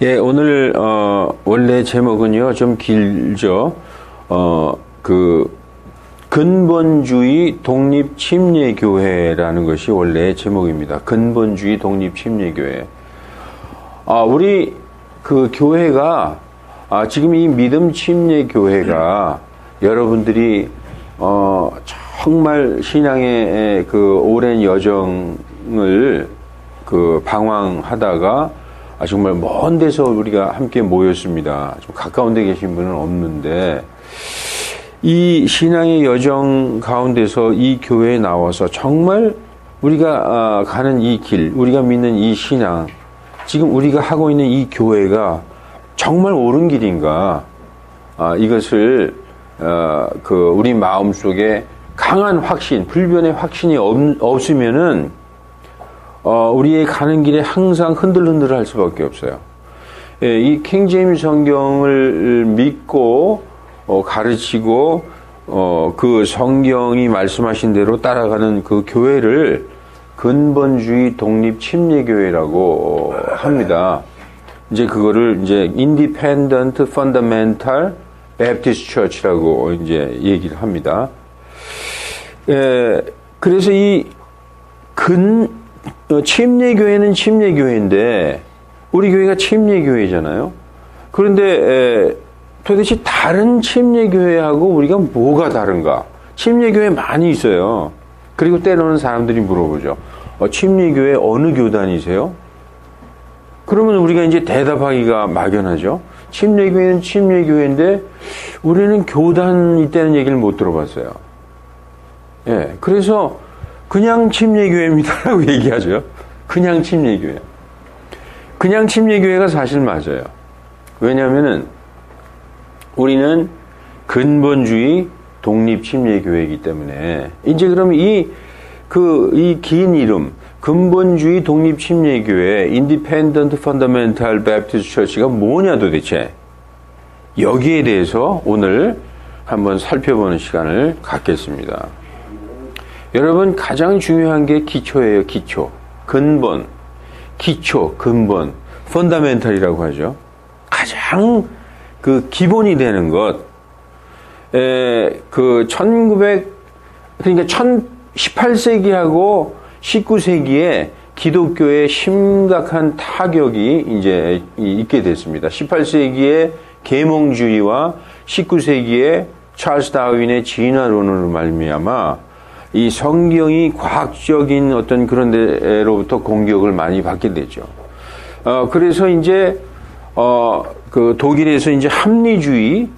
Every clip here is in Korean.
예, 오늘 원래 제목은요 좀 길죠. 근본주의 독립침례교회라는 것이 원래 제목입니다. 근본주의 독립침례교회. 우리 그 교회가 지금 이 믿음침례교회가 여러분들이 정말 신앙의 그 오랜 여정을 방황하다가 정말 먼 데서 우리가 함께 모였습니다. 좀 가까운 데 계신 분은 없는데 이 신앙의 여정 가운데서 이 교회에 나와서 정말 우리가 가는 이 길, 우리가 믿는 이 신앙, 지금 우리가 하고 있는 이 교회가 정말 옳은 길인가, 이것을 우리 마음속에 강한 확신, 불변의 확신이 없으면은 우리의 가는 길에 항상 흔들흔들 할 수밖에 없어요. 이 킹제임스 성경을 믿고 가르치고 그 성경이 말씀하신 대로 따라가는 그 교회를 근본주의 독립침례교회라고 합니다. 이제 그거를 이제 Independent Fundamental Baptist Church라고 이제 얘기를 합니다. 그래서 이 침례교회는 침례교회인데 우리 교회가 침례교회잖아요. 그런데 도대체 다른 침례교회하고 우리가 뭐가 다른가? 침례교회 많이 있어요. 그리고 때로는 사람들이 물어보죠. 침례교회 어느 교단이세요? 그러면 우리가 이제 대답하기가 막연하죠. 침례교회는 침례교회인데 우리는 교단 있다는 얘기를 못 들어봤어요. 예, 그래서 그냥 침례교회입니다라고 얘기하죠. 그냥 침례교회. 그냥 침례교회가 사실 맞아요. 왜냐하면은 우리는 근본주의 독립침례교회이기 때문에 이제 그럼 이 긴 이름 근본주의 독립침례교회 Independent Fundamental Baptist Church가 뭐냐 도대체, 여기에 대해서 오늘 한번 살펴보는 시간을 갖겠습니다. 여러분, 가장 중요한 게 기초예요. 기초, 근본, 기초, 근본, 펀더멘탈이라고 하죠. 가장 그 기본이 되는 것. 그러니까 18세기하고 19세기에 기독교에 심각한 타격이 이제 있게 됐습니다. 18세기에 계몽주의와 19세기에 찰스 다윈의 진화론으로 말미암아 이 성경이 과학적인 어떤 그런 데로부터 공격을 많이 받게 되죠. 그래서 이제, 독일에서 이제 합리주의,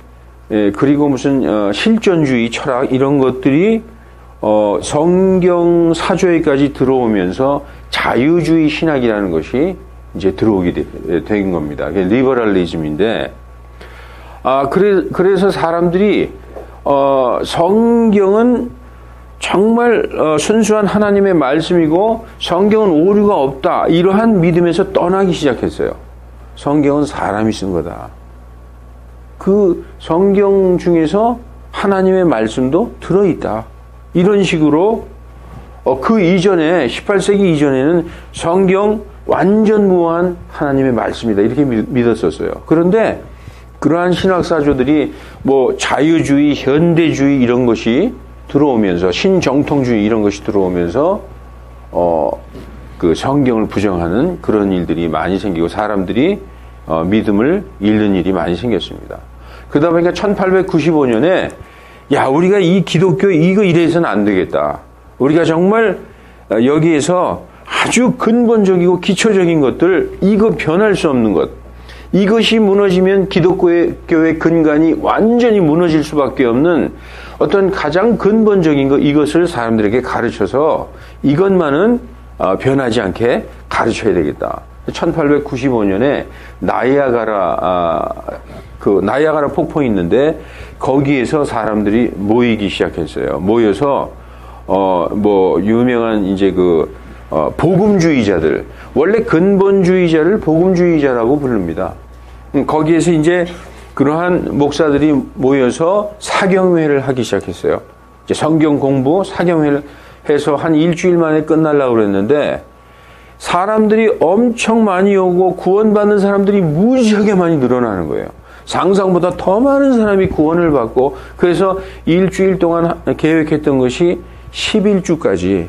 그리고 무슨, 실존주의 철학, 이런 것들이, 성경 사조에까지 들어오면서 자유주의 신학이라는 것이 이제 들어오게 된 겁니다. 그게 리버럴리즘인데, 그래서 사람들이, 성경은 정말 순수한 하나님의 말씀이고 성경은 오류가 없다, 이러한 믿음에서 떠나기 시작했어요. 성경은 사람이 쓴 거다. 그 성경 중에서 하나님의 말씀도 들어있다. 이런 식으로 그 이전에 18세기 이전에는 성경 완전 무한 하나님의 말씀이다, 이렇게 믿었었어요. 그런데 그러한 신학사조들이 뭐 자유주의, 현대주의 이런 것이 들어오면서, 신정통주의 이런 것이 들어오면서 그 성경을 부정하는 그런 일들이 많이 생기고 사람들이 믿음을 잃는 일이 많이 생겼습니다. 그러다 보니까 1895년에 우리가 이 기독교 이거 이래서는 안 되겠다. 우리가 정말 여기에서 아주 근본적이고 기초적인 것들, 이거 변할 수 없는 것, 이것이 무너지면 기독교의 근간이 완전히 무너질 수밖에 없는 어떤 가장 근본적인 것, 이것을 사람들에게 가르쳐서 이것만은 변하지 않게 가르쳐야 되겠다. 1895년에 나이아가라 폭포이 있는데 거기에서 사람들이 모이기 시작했어요. 모여서 유명한 이제 복음주의자들, 원래 근본주의자를 복음주의자라고 부릅니다. 거기에서 이제 그러한 목사들이 모여서 사경회를 하기 시작했어요. 이제 성경 공부, 사경회를 해서 한 일주일 만에 끝나려고 그랬는데 사람들이 엄청 많이 오고 구원받는 사람들이 무지하게 많이 늘어나는 거예요. 상상보다 더 많은 사람이 구원을 받고, 그래서 일주일 동안 계획했던 것이 11주까지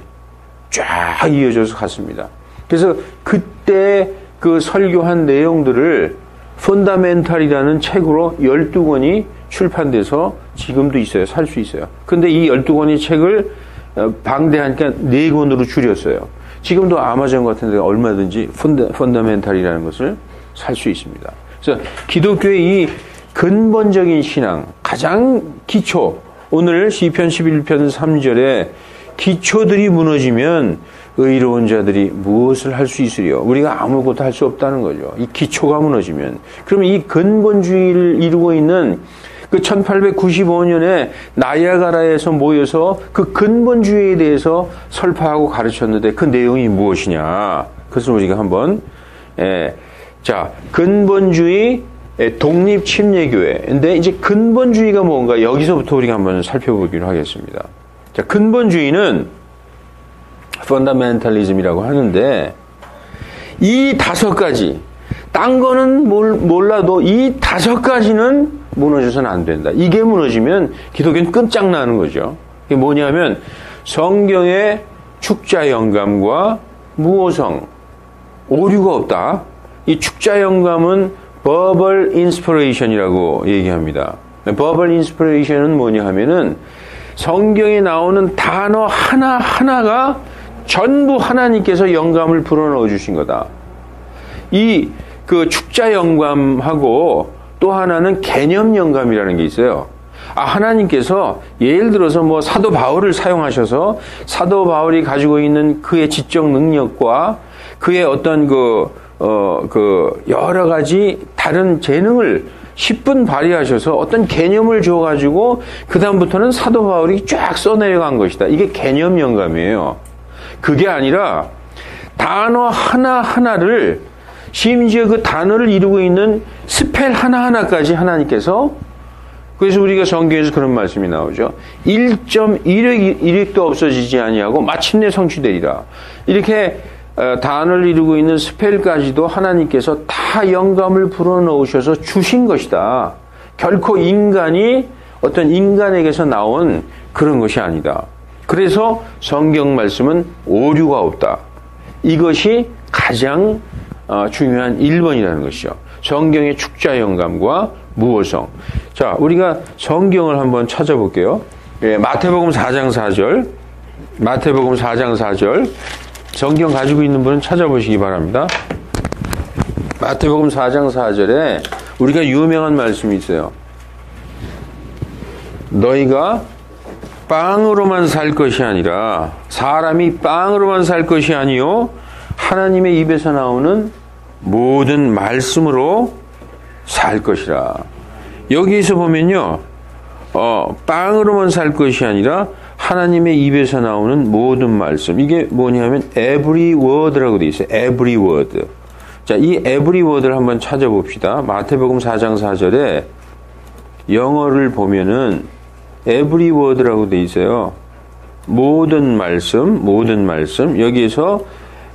쫙 이어져서 갔습니다. 그래서 그때 그 설교한 내용들을 펀더멘탈이라는 책으로 12권이 출판돼서 지금도 있어요. 살 수 있어요. 근데 이 12권의 책을 방대하니까 4권으로 줄였어요. 지금도 아마존 같은 데 얼마든지 펀더멘탈이라는 것을 살 수 있습니다. 그래서 기독교의 이 근본적인 신앙, 가장 기초, 오늘 시편 11편 3절에 기초들이 무너지면 의로운 자들이 무엇을 할 수 있으리요? 우리가 아무것도 할 수 없다는 거죠. 이 기초가 무너지면. 그러면 이 근본주의를 이루고 있는 그 1895년에 나이아가라에서 모여서 그 근본주의에 대해서 설파하고 가르쳤는데 그 내용이 무엇이냐? 그것을 우리가 한번, 자, 근본주의 독립침례교회. 근데 이제 근본주의가 뭔가 여기서부터 우리가 한번 살펴보기로 하겠습니다. 자, 근본주의는 펀더멘탈리즘이라고 하는데 이 5가지, 딴 거는 몰라도 이 5가지는 무너져서는 안 된다. 이게 무너지면 기독교는 끝장나는 거죠. 이게 뭐냐면 성경의 축자 영감과 무오성, 오류가 없다. 이 축자 영감은 버벌 인스피레이션이라고 얘기합니다. 버벌 인스피레이션은 뭐냐 하면은 성경에 나오는 단어 하나하나가 전부 하나님께서 영감을 불어넣어 주신 거다. 이 그 축자 영감하고 또 하나는 개념 영감이라는 게 있어요. 하나님께서 예를 들어서 뭐 사도 바울을 사용하셔서 사도 바울이 가지고 있는 그의 지적 능력과 그의 어떤 여러 가지 다른 재능을 10분 발휘하셔서 어떤 개념을 줘가지고 그다음부터는 사도 바울이 쫙 써내려간 것이다. 이게 개념 영감이에요. 그게 아니라 단어 하나하나를, 심지어 그 단어를 이루고 있는 스펠 하나하나까지 하나님께서, 그래서 우리가 성경에서 그런 말씀이 나오죠. 1.1획도 없어지지 아니하고 마침내 성취되리라. 이렇게 단어를 이루고 있는 스펠까지도 하나님께서 다 영감을 불어넣으셔서 주신 것이다. 결코 인간이 어떤 인간에게서 나온 그런 것이 아니다. 그래서 성경 말씀은 오류가 없다. 이것이 가장 중요한 1번이라는 것이죠. 성경의 축자 영감과 무오성. 자, 우리가 성경을 한번 찾아볼게요. 마태복음 4장 4절. 마태복음 4장 4절. 성경 가지고 있는 분은 찾아보시기 바랍니다. 마태복음 4장 4절에 우리가 유명한 말씀이 있어요. 너희가 빵으로만 살 것이 아니라, 사람이 빵으로만 살 것이 아니요 하나님의 입에서 나오는 모든 말씀으로 살 것이라. 여기에서 보면요, 빵으로만 살 것이 아니라 하나님의 입에서 나오는 모든 말씀. 이게 뭐냐면 every word라고 되어 있어요. every word. 자, 이 every word를 한번 찾아봅시다. 마태복음 4장 4절에 영어를 보면은 every word라고 되어 있어요. 모든 말씀, 모든 말씀. 여기에서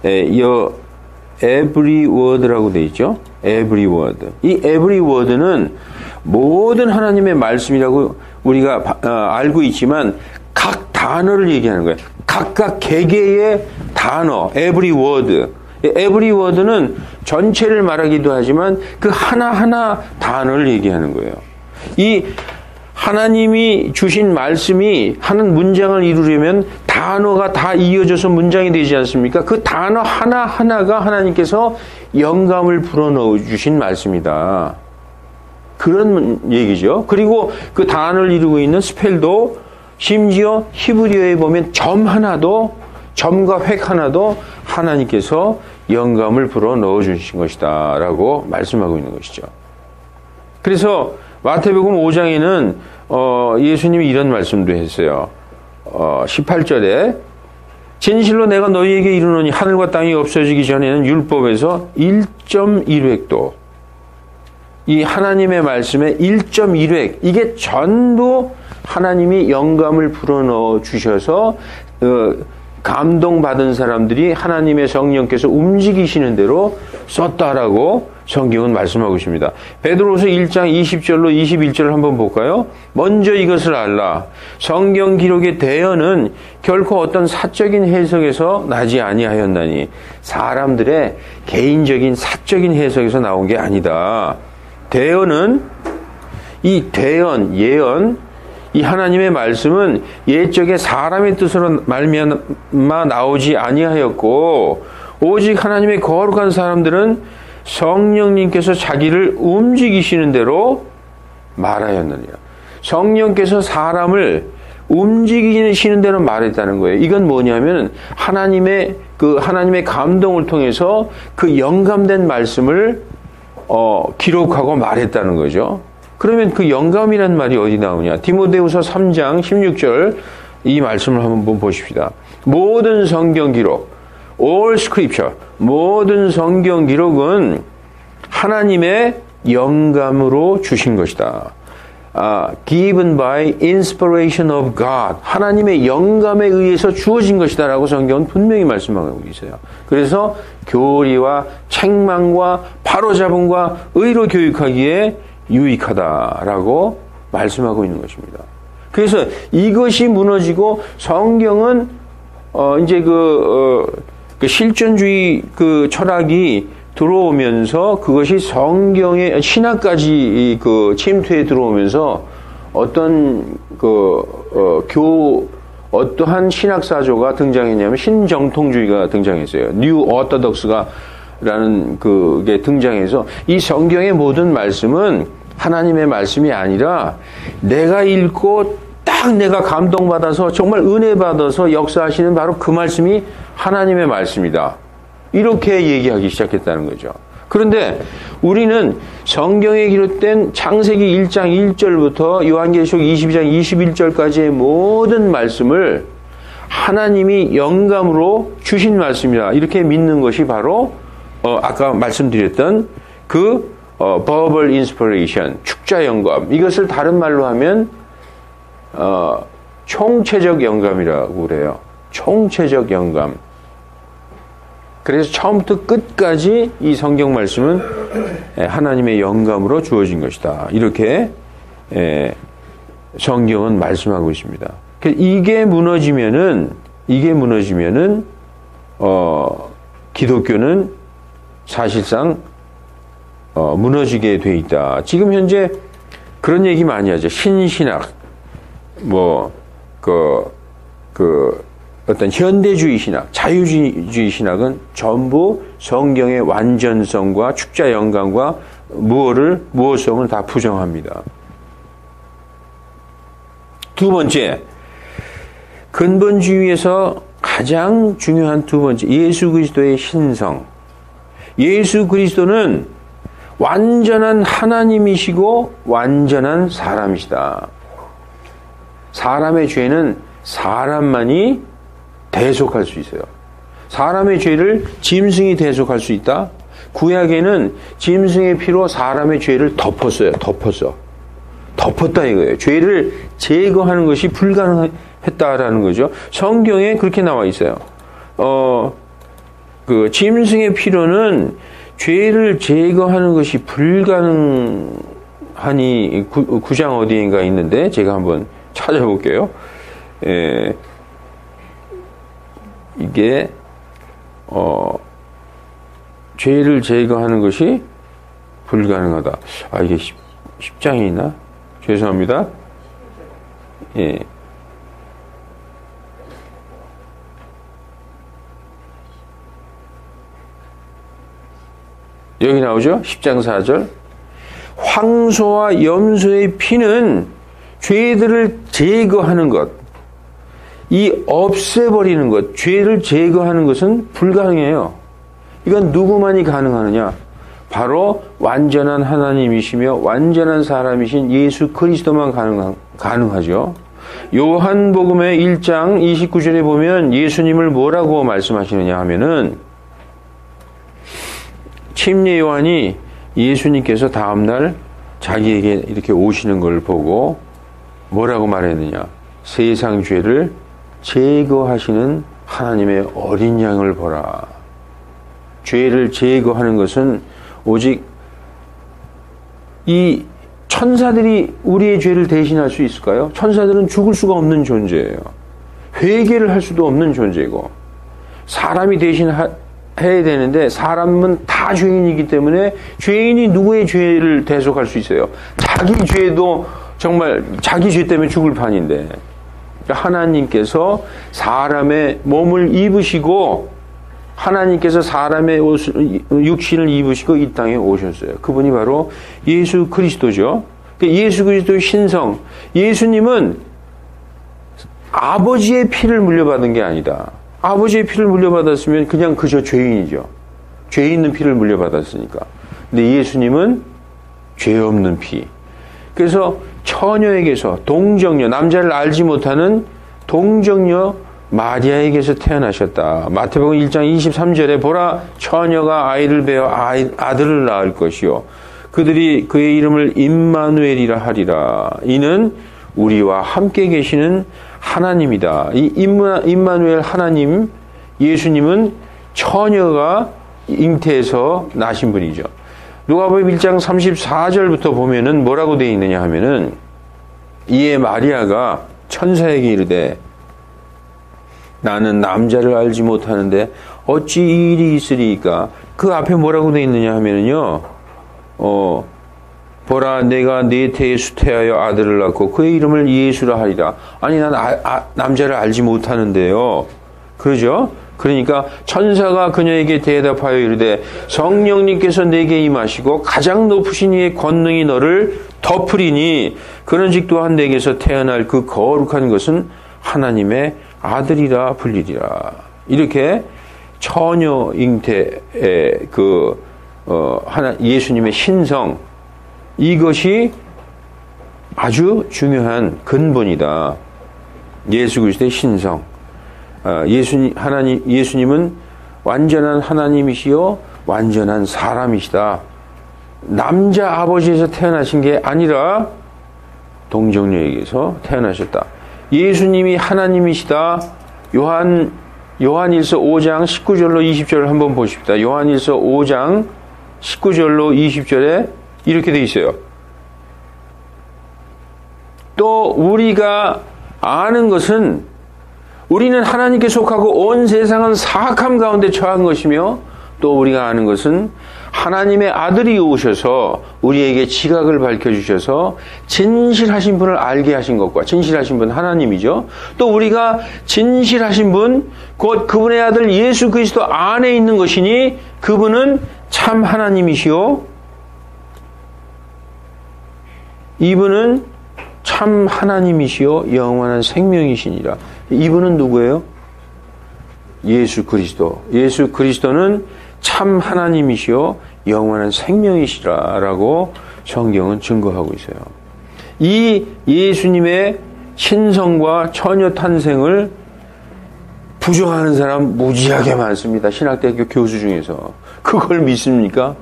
every word라고 되어 있죠. every word. 이 every word는 모든 하나님의 말씀이라고 우리가 알고 있지만 각 단어를 얘기하는 거예요. 각각 개개의 단어, every word. every word는 전체를 말하기도 하지만 그 하나하나 단어를 얘기하는 거예요. 이 하나님이 주신 말씀이 하는 문장을 이루려면 단어가 다 이어져서 문장이 되지 않습니까? 그 단어 하나하나가 하나님께서 영감을 불어넣어 주신 말씀이다. 그런 얘기죠. 그리고 그 단어를 이루고 있는 스펠도 심지어 히브리어에 보면 점 하나도, 점과 획 하나도 하나님께서 영감을 불어넣어 주신 것이다 라고 말씀하고 있는 것이죠. 그래서 마태복음 5장에는 예수님이 이런 말씀도 했어요. 18절에 진실로 내가 너희에게 이르노니 하늘과 땅이 없어지기 전에는 율법에서 1.1획도, 이 하나님의 말씀의 1.1획, 이게 전부 하나님이 영감을 불어넣어 주셔서 감동받은 사람들이 하나님의 성령께서 움직이시는 대로 썼다라고 성경은 말씀하고 있습니다. 베드로후서 1장 20절로 21절을 한번 볼까요? 먼저 이것을 알라. 성경 기록의 대언은 결코 어떤 사적인 해석에서 나지 아니하였나니. 사람들의 개인적인 사적인 해석에서 나온 게 아니다. 대언은 이 대언, 예언, 이 하나님의 말씀은 옛적에 사람의 뜻으로 말미암아 나오지 아니하였고 오직 하나님의 거룩한 사람들은 성령님께서 자기를 움직이시는 대로 말하였느니라. 성령께서 사람을 움직이시는 대로 말했다는 거예요. 이건 뭐냐면 하나님의 감동을 통해서 그 영감된 말씀을 기록하고 말했다는 거죠. 그러면 그 영감이란 말이 어디 나오냐? 디모데후서 3장 16절 이 말씀을 한번 보십시다. 모든 성경 기록, all scripture, 모든 성경 기록은 하나님의 영감으로 주신 것이다. Given by inspiration of God. 하나님의 영감에 의해서 주어진 것이다 라고 성경은 분명히 말씀하고 있어요. 그래서 교리와 책망과 바로잡음과 의로 교육하기에 유익하다라고 말씀하고 있는 것입니다. 그래서 이것이 무너지고 성경은 이제 그 실존주의 그 철학이 들어오면서 그것이 성경의 신학까지 그 침투에 들어오면서 어떠한 신학사조가 등장했냐면 신정통주의가 등장했어요. 뉴 오토독스가라는 그게 등장해서 이 성경의 모든 말씀은 하나님의 말씀이 아니라 내가 읽고 딱 내가 감동받아서 정말 은혜 받아서 역사하시는 바로 그 말씀이 하나님의 말씀이다. 이렇게 얘기하기 시작했다는 거죠. 그런데 우리는 성경에 기록된 창세기 1장 1절부터 요한계시록 22장 21절까지의 모든 말씀을 하나님이 영감으로 주신 말씀이다. 이렇게 믿는 것이 바로 아까 말씀드렸던 그 verbal inspiration, 축자 영감. 이것을 다른 말로 하면 총체적 영감이라고 그래요. 총체적 영감. 그래서 처음부터 끝까지 이 성경 말씀은 하나님의 영감으로 주어진 것이다. 이렇게 성경은 말씀하고 있습니다. 이게 무너지면은 기독교는 사실상 무너지게 돼 있다. 지금 현재 그런 얘기 많이 하죠. 신신학, 어떤 현대주의 신학, 자유주의 신학은 전부 성경의 완전성과 축자 영감과 무엇성을 다 부정합니다. 두 번째, 근본주의에서 가장 중요한 두 번째, 예수 그리스도의 신성. 예수 그리스도는 완전한 하나님이시고 완전한 사람이시다. 사람의 죄는 사람만이 대속할 수 있어요. 사람의 죄를 짐승이 대속할 수 있다. 구약에는 짐승의 피로 사람의 죄를 덮었다 이거예요. 죄를 제거하는 것이 불가능했다라는 거죠. 성경에 그렇게 나와 있어요. 그 짐승의 피로는 죄를 제거하는 것이 불가능하니 9장 어디인가 있는데 제가 한번 찾아볼게요. 이게 죄를 제거하는 것이 불가능하다. 이게 10장이 있나? 죄송합니다. 예. 여기 나오죠? 10장 4절. 황소와 염소의 피는 죄들을 제거하는 것, 이 없애버리는 것, 죄를 제거하는 것은 불가능해요. 이건 누구만이 가능하느냐? 바로 완전한 하나님이시며 완전한 사람이신 예수 그리스도만 가능하죠. 요한복음의 1장 29절에 보면 예수님을 뭐라고 말씀하시느냐 하면은 침례 요한이 예수님께서 다음날 자기에게 이렇게 오시는 걸 보고 뭐라고 말했느냐? 세상 죄를 제거하시는 하나님의 어린 양을 보라. 죄를 제거하는 것은 오직 이 천사들이 우리의 죄를 대신할 수 있을까요? 천사들은 죽을 수가 없는 존재예요. 회개를 할 수도 없는 존재고, 사람이 대신해야 되는데 사람은 다 죄인이기 때문에 죄인이 누구의 죄를 대속할 수 있어요? 자기 죄도 정말 자기 죄 때문에 죽을 판인데, 하나님께서 사람의 몸을 입으시고, 하나님께서 사람의 육신을 입으시고 이 땅에 오셨어요. 그분이 바로 예수 그리스도죠. 예수 그리스도의 신성. 예수님은 아버지의 피를 물려받은 게 아니다. 아버지의 피를 물려받았으면 그냥 그저 죄인이죠. 죄 있는 피를 물려받았으니까. 근데 예수님은 죄 없는 피. 그래서 처녀에게서 동정녀, 남자를 알지 못하는 동정녀 마리아에게서 태어나셨다. 마태복음 1장 23절에 보라, 처녀가 아이를 베어 아들을 낳을 것이요 그들이 그의 이름을 임마누엘이라 하리라. 이는 우리와 함께 계시는 하나님이다. 이 임마누엘 하나님, 예수님은 처녀가 잉태해서 나신 분이죠. 누가복음 1장 34절부터 보면은 뭐라고 되어 있느냐 하면은, 이에 마리아가 천사에게 이르되 나는 남자를 알지 못하는데 어찌 이 일이 있으리이까. 그 앞에 뭐라고 되어 있느냐 하면은요, 보라, 내가 네 태에 수태하여 아들을 낳고 그의 이름을 예수라 하리라. 아니, 난 남자를 알지 못하는데요. 그러죠? 그러니까 천사가 그녀에게 대답하여 이르되 성령님께서 내게 임하시고 가장 높으신 이의 권능이 너를 덮으리니 그런즉 또한 내게서 태어날 그 거룩한 것은 하나님의 아들이라 불리리라. 이렇게 처녀 잉태의 예수님의 신성, 이것이 아주 중요한 근본이다. 예수 그리스도의 신성. 예수님은 완전한 하나님이시요 완전한 사람이시다. 남자 아버지에서 태어나신 게 아니라 동정녀에게서 태어나셨다. 예수님이 하나님이시다. 요한일서 5장 19절로 20절을 한번 보십시다. 요한일서 5장 19절로 20절에 이렇게 되어 있어요. 또 우리가 아는 것은 우리는 하나님께 속하고 온 세상은 사악함 가운데 처한 것이며, 또 우리가 아는 것은 하나님의 아들이 오셔서 우리에게 지각을 밝혀주셔서 진실하신 분을 알게 하신 것과, 진실하신 분 하나님이죠. 또 우리가 진실하신 분, 곧 그분의 아들 예수 그리스도 안에 있는 것이니 그분은 참 하나님이시오. 이분은 참 하나님이시오 영원한 생명이시니라. 이분은 누구예요? 예수 그리스도. 예수 그리스도는 참 하나님이시오 영원한 생명이시라라고 성경은 증거하고 있어요. 이 예수님의 신성과 처녀 탄생을 부정하는 사람 무지하게 많습니다. 신학대학교 교수 중에서. 그걸 믿습니까?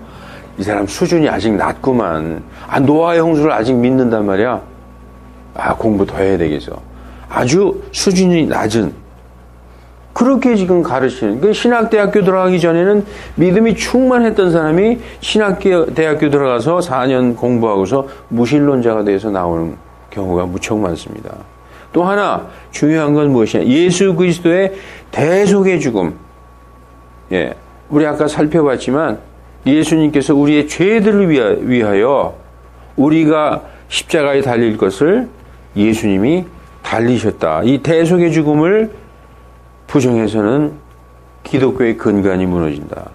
이 사람 수준이 아직 낮구만. 노아의 홍수를 아직 믿는단 말이야. 공부 더 해야 되겠어. 아주 수준이 낮은, 그렇게 지금 가르치는. 신학대학교 들어가기 전에는 믿음이 충만했던 사람이 신학대학교 들어가서 4년 공부하고서 무신론자가 돼서 나오는 경우가 무척 많습니다. 또 하나 중요한 건 무엇이냐? 예수 그리스도의 대속의 죽음. 우리 아까 살펴봤지만 예수님께서 우리의 죄들을 위하여 우리가 십자가에 달릴 것을 예수님이 달리셨다. 이 대속의 죽음을 부정해서는 기독교의 근간이 무너진다.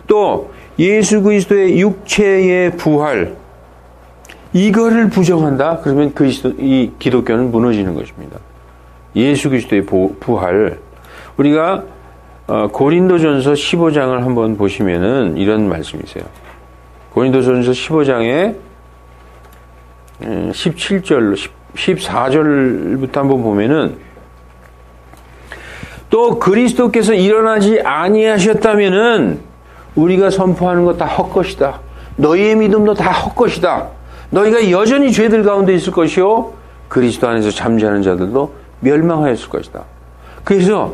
또 예수 그리스도의 육체의 부활, 이거를 부정한다. 그러면 이 기독교는 무너지는 것입니다. 예수 그리스도의 부활. 우리가 고린도전서 15장을 한번 보시면은 이런 말씀이세요. 고린도전서 15장에 17절, 14절부터 한번 보면은, 또 그리스도께서 일어나지 아니하셨다면은 우리가 선포하는 것 다 헛것이다. 너희의 믿음도 다 헛것이다. 너희가 여전히 죄들 가운데 있을 것이요 그리스도 안에서 잠자는 자들도 멸망하였을 것이다. 그래서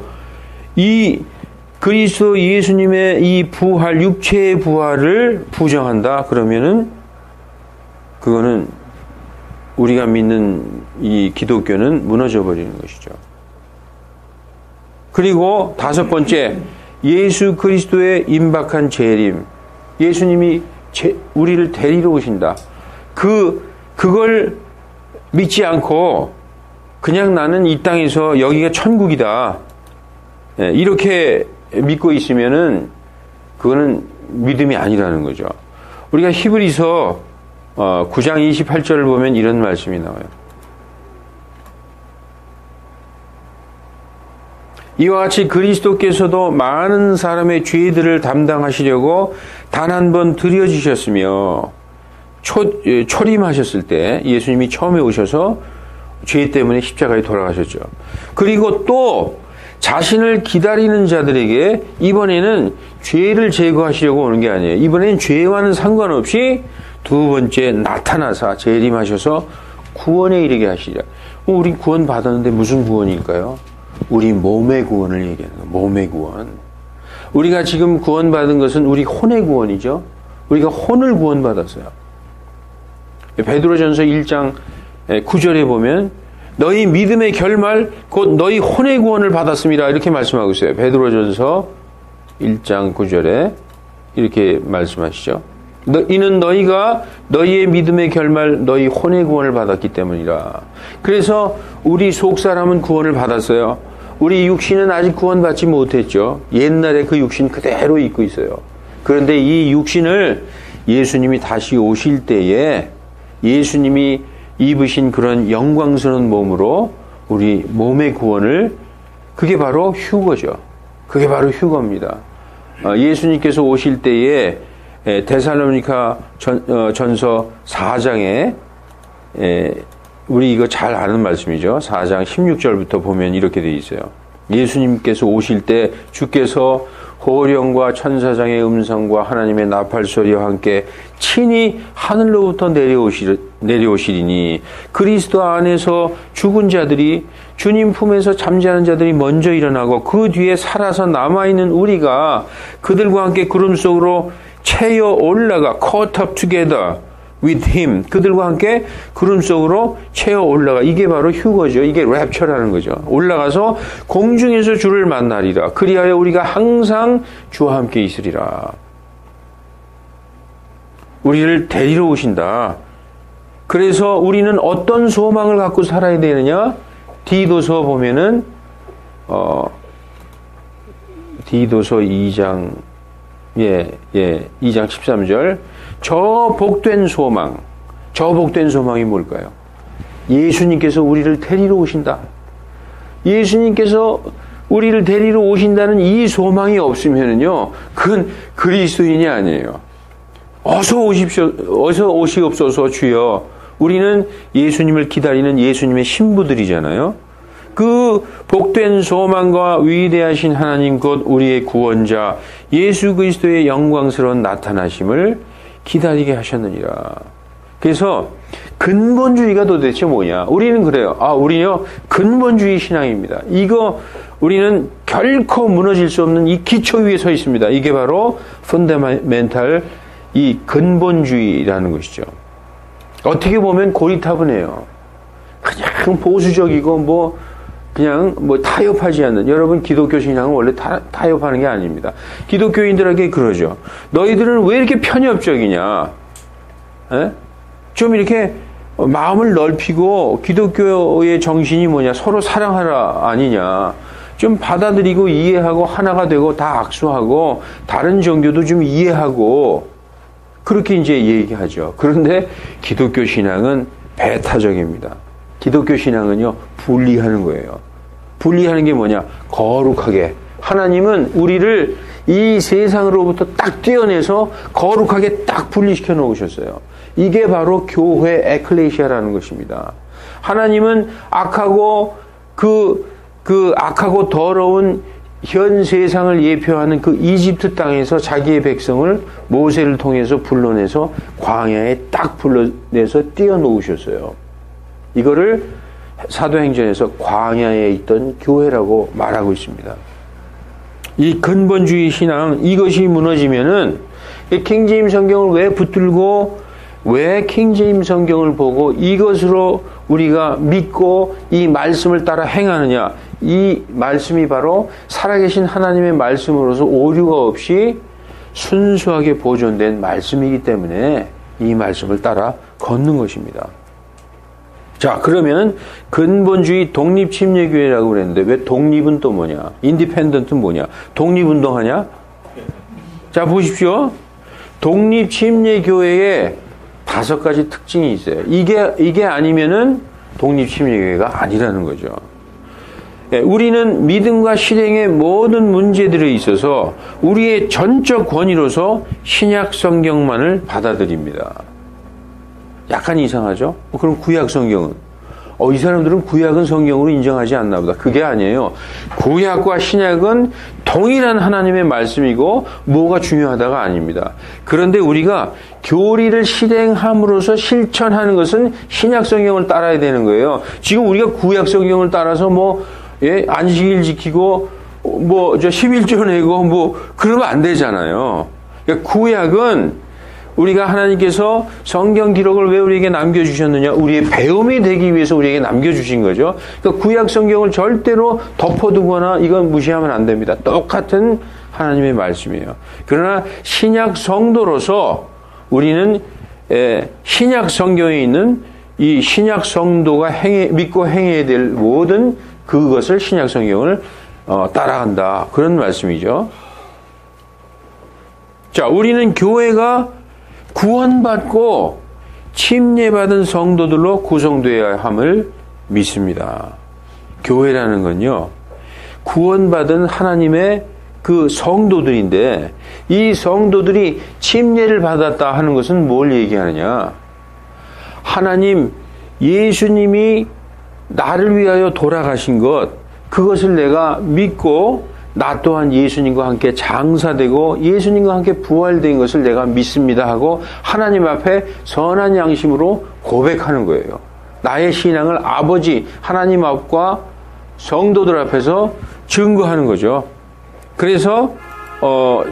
이 그리스도 예수님의 이 부활, 육체의 부활을 부정한다? 그러면은 그거는 우리가 믿는 이 기독교는 무너져 버리는 것이죠. 그리고 다섯 번째, 예수 그리스도의 임박한 재림. 예수님이 우리를 데리러 오신다. 그걸 믿지 않고 그냥 나는 이 땅에서 여기가 천국이다. 이렇게 믿고 있으면은 그거는 믿음이 아니라는 거죠. 우리가 히브리서 9장 28절을 보면 이런 말씀이 나와요. 이와 같이 그리스도께서도 많은 사람의 죄들을 담당하시려고 단 한 번 드려지셨으며 초림하셨을 때 예수님이 처음에 오셔서 죄 때문에 십자가에 돌아가셨죠. 그리고 또 자신을 기다리는 자들에게 이번에는 죄를 제거하시려고 오는 게 아니에요. 이번에는 죄와는 상관없이 두 번째 나타나사 재림하셔서 구원에 이르게 하시리라. 우리 구원 받았는데 무슨 구원일까요? 우리 몸의 구원을 얘기하는 거예요. 몸의 구원. 우리가 지금 구원받은 것은 우리 혼의 구원이죠. 우리가 혼을 구원받았어요. 베드로전서 1장 9절에 보면 너희 믿음의 결말 곧 너희 혼의 구원을 받았습니다. 이렇게 말씀하고 있어요. 베드로전서 1장 9절에 이렇게 말씀하시죠. 이는 너희가 너희의 믿음의 결말 너희 혼의 구원을 받았기 때문이라. 그래서 우리 속사람은 구원을 받았어요. 우리 육신은 아직 구원받지 못했죠. 옛날에 그 육신 그대로 입고 있어요. 그런데 이 육신을 예수님이 다시 오실 때에 예수님이 입으신 그런 영광스러운 몸으로 우리 몸의 구원을, 그게 바로 휴거죠. 그게 바로 휴거입니다. 예수님께서 오실 때에 데살로니가 전서 4장에 우리 이거 잘 아는 말씀이죠. 4장 16절부터 보면 이렇게 되어 있어요. 예수님께서 오실 때 주께서 호령과 천사장의 음성과 하나님의 나팔소리와 함께 친히 하늘로부터 내려오시리니 그리스도 안에서 죽은 자들이 주님 품에서 잠자는 자들이 먼저 일어나고 그 뒤에 살아서 남아있는 우리가 그들과 함께 구름 속으로 채여 올라가 caught up together with him, 그들과 함께 구름 속으로 채어 올라가. 이게 바로 휴거죠. 이게 랩처라는 거죠. 올라가서 공중에서 주를 만나리라. 그리하여 우리가 항상 주와 함께 있으리라. 우리를 데리러 오신다. 그래서 우리는 어떤 소망을 갖고 살아야 되느냐? 디도서 보면은 디도서 2장 2장 13절. 저 복된 소망이 뭘까요? 예수님께서 우리를 데리러 오신다. 예수님께서 우리를 데리러 오신다는 이 소망이 없으면요, 그건 그리스도인이 아니에요. 어서 오시옵소서 주여. 우리는 예수님을 기다리는 예수님의 신부들이잖아요. 그 복된 소망과 위대하신 하나님 곧 우리의 구원자 예수 그리스도의 영광스러운 나타나심을 기다리게 하셨느니라. 그래서 근본주의가 도대체 뭐냐? 우리는 그래요. 우리요 근본주의 신앙입니다. 이거 우리는 결코 무너질 수 없는 이 기초 위에 서 있습니다. 이게 바로 펀더멘탈, 이 근본주의라는 것이죠. 어떻게 보면 고리타분해요. 그냥 보수적이고 그냥 타협하지 않는, 여러분 기독교 신앙은 원래 타협하는 게 아닙니다. 기독교인들에게 그러죠. 너희들은 왜 이렇게 편협적이냐? 좀 이렇게 마음을 넓히고 기독교의 정신이 뭐냐? 서로 사랑하라 아니냐? 좀 받아들이고 이해하고 하나가 되고 다 악수하고 다른 종교도 좀 이해하고 그렇게 이제 얘기하죠. 그런데 기독교 신앙은 배타적입니다. 기독교 신앙은요, 분리하는 거예요. 분리하는 게 뭐냐? 거룩하게. 하나님은 우리를 이 세상으로부터 딱 떼어내서 거룩하게 딱 분리시켜 놓으셨어요. 이게 바로 교회 에클레시아라는 것입니다. 하나님은 악하고 그 악하고 더러운 현 세상을 예표하는 그 이집트 땅에서 자기의 백성을 모세를 통해서 불러내서 광야에 딱 불러내서 띄워놓으셨어요. 이거를 사도행전에서 광야에 있던 교회라고 말하고 있습니다. 이 근본주의 신앙, 이것이 무너지면은 이 킹제임 성경을 왜 붙들고 왜 킹제임 성경을 보고 이것으로 우리가 믿고 이 말씀을 따라 행하느냐. 이 말씀이 바로 살아계신 하나님의 말씀으로서 오류가 없이 순수하게 보존된 말씀이기 때문에 이 말씀을 따라 걷는 것입니다. 자, 그러면 근본주의 독립침례교회라고 그랬는데 왜 독립은 또 뭐냐? 인디펜던트는 뭐냐? 독립운동하냐? 자, 보십시오. 독립침례교회에 5가지 특징이 있어요. 이게 아니면은 독립침례교회가 아니라는 거죠. 우리는 믿음과 실행의 모든 문제들에 있어서 우리의 전적 권위로서 신약 성경만을 받아들입니다. 약간 이상하죠? 그럼 구약 성경은? 이 사람들은 구약은 성경으로 인정하지 않나 보다. 그게 아니에요. 구약과 신약은 동일한 하나님의 말씀이고 뭐가 중요하다가 아닙니다. 그런데 우리가 교리를 실행함으로써 실천하는 것은 신약 성경을 따라야 되는 거예요. 지금 우리가 구약 성경을 따라서 안식일 지키고 저 11조 내고 그러면 안 되잖아요. 그러니까 구약은 우리가 하나님께서 성경 기록을 왜 우리에게 남겨주셨느냐? 우리의 배움이 되기 위해서 우리에게 남겨주신 거죠. 그러니까 구약 성경을 절대로 덮어두거나 이건 무시하면 안 됩니다. 똑같은 하나님의 말씀이에요. 그러나 신약 성도로서 우리는 신약 성경에 있는 이 신약 성도가 믿고 행해야 될 모든 그것을 신약 성경을 따라간다. 그런 말씀이죠. 자, 우리는 교회가 구원받고 침례받은 성도들로 구성되어야 함을 믿습니다. 교회라는 건요, 구원받은 하나님의 그 성도들인데 이 성도들이 침례를 받았다 하는 것은 뭘 얘기하느냐? 하나님, 예수님이 나를 위하여 돌아가신 것, 그것을 내가 믿고 나 또한 예수님과 함께 장사되고 예수님과 함께 부활된 것을 내가 믿습니다 하고 하나님 앞에 선한 양심으로 고백하는 거예요. 나의 신앙을 아버지 하나님 앞과 성도들 앞에서 증거하는 거죠. 그래서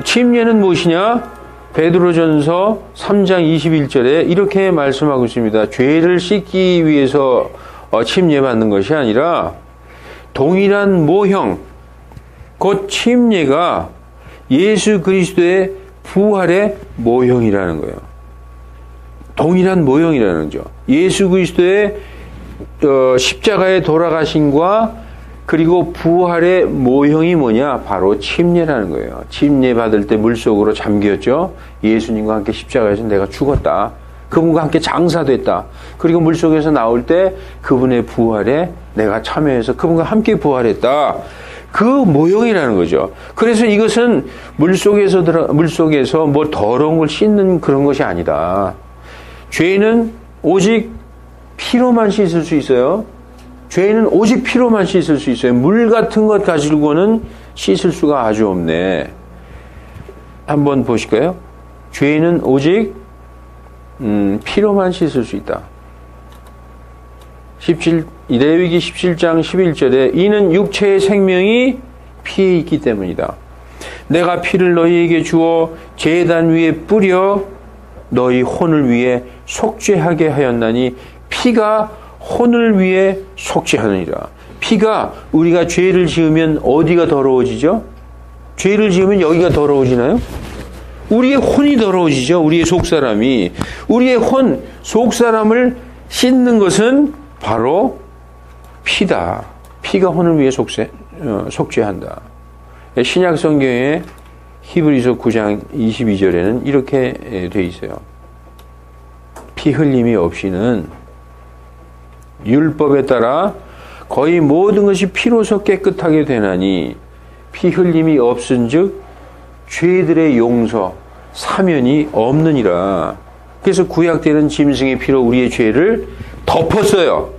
침례는 무엇이냐? 베드로전서 3장 21절에 이렇게 말씀하고 있습니다. 죄를 씻기 위해서 침례받는 것이 아니라 동일한 모형, 곧 침례가 예수 그리스도의 부활의 모형이라는 거예요. 동일한 모형이라는 거죠. 예수 그리스도의 십자가에 돌아가심과 그리고 부활의 모형이 뭐냐? 바로 침례라는 거예요. 침례 받을 때 물속으로 잠겼죠. 예수님과 함께 십자가에서 내가 죽었다. 그분과 함께 장사됐다. 그리고 물속에서 나올 때 그분의 부활에 내가 참여해서 그분과 함께 부활했다. 그 모형이라는 거죠. 그래서 이것은 물속에서 뭐 더러운 걸 씻는 그런 것이 아니다. 죄는 오직 피로만 씻을 수 있어요. 죄는 오직 피로만 씻을 수 있어요. 물 같은 것 가지고는 씻을 수가 아주 없네. 한번 보실까요? 죄는 오직 피로만 씻을 수 있다. 레위기 17장 11절에 이는 육체의 생명이 피에 있기 때문이다. 내가 피를 너희에게 주어 제단 위에 뿌려 너희 혼을 위해 속죄하게 하였나니 피가 혼을 위해 속죄하느니라. 피가 우리가 죄를 지으면 어디가 더러워지죠? 죄를 지으면 여기가 더러워지나요? 우리의 혼이 더러워지죠. 우리의 속사람이. 우리의 혼, 속사람을 씻는 것은 바로 피다. 피가 혼을 위해 속죄한다. 신약 성경의 히브리서 9장 22절에는 이렇게 돼 있어요. 피 흘림이 없이는 율법에 따라 거의 모든 것이 피로서 깨끗하게 되나니 피 흘림이 없은즉 죄들의 용서, 사면이 없느니라. 그래서 구약 때는 짐승의 피로 우리의 죄를 덮었어요.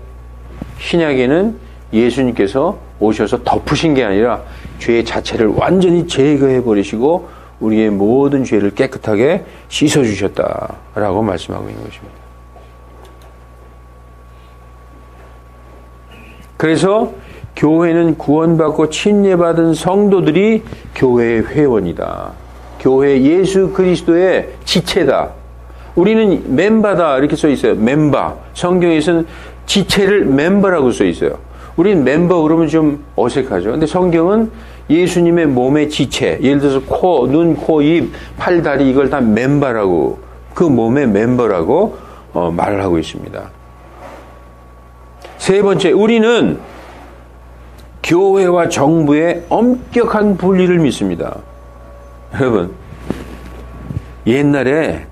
신약에는 예수님께서 오셔서 덮으신 게 아니라 죄 자체를 완전히 제거해 버리시고 우리의 모든 죄를 깨끗하게 씻어주셨다라고 말씀하고 있는 것입니다. 그래서 교회는 구원받고 침례받은 성도들이 교회의 회원이다. 교회 예수 그리스도의 지체다. 우리는 멤버다 이렇게 써 있어요. 멤버. 성경에서는 지체를 멤버라고 써 있어요. 우린 멤버 그러면 좀 어색하죠. 근데 성경은 예수님의 몸의 지체, 예를 들어서 코, 눈, 코, 입, 팔, 다리 이걸 다 멤버라고, 그 몸의 멤버라고 말을 하고 있습니다. 세 번째, 우리는 교회와 정부의 엄격한 분리를 믿습니다. 여러분, 옛날에